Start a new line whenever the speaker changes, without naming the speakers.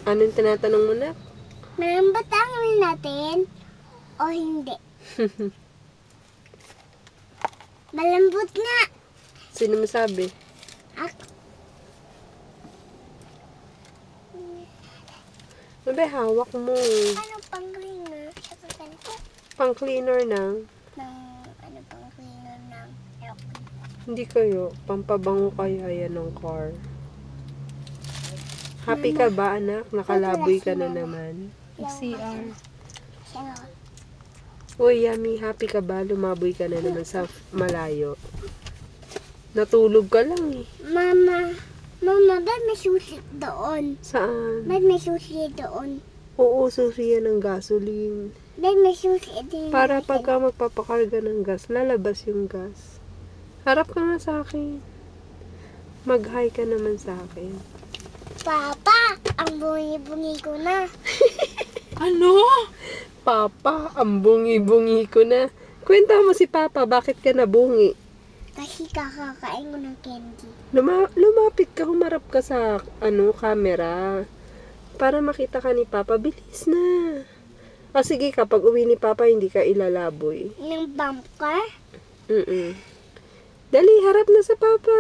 Anong tinatanong mo na?
Malambot ang ulo natin o hindi? Malambot nga.
Sino masabi?
Ako.
Mabe, hawak mo.
Ano pang cleaner? Sasakan ko.
Pang cleaner ng...
Ano pang cleaner ng aircon?
Hindi kayo. Pampabango kaya yan ng car. Happy ka ba, anak? Nakalaboy ka na naman.
CR.
Siya nga.
Uy, Yami, happy ka ba? Lumaboy ka na naman sa malayo. Natulog ka lang eh.
Mama, ba't may susi doon?
Saan?
Ba't may susi doon?
Oo, susi yan ng gasoline.
Ba't may susi din?
Para pagka magpapakarga ng gas, lalabas yung gas. Harap ka nga sa akin. Mag-hi ka naman sa akin.
Papa, ang bungi-bungi ko na.
Ano?
Papa, ang bungi-bungi ko na. Kwenta mo si Papa, bakit ka nabungi?
Kasi kakakain ko ng candy.
Lumapit ka, humarap ka sa camera. Para makita ka ni Papa, bilis na. O sige, kapag uwi ni Papa, hindi ka ilalaboy.
Ng bump car?
Dali, harap na sa Papa.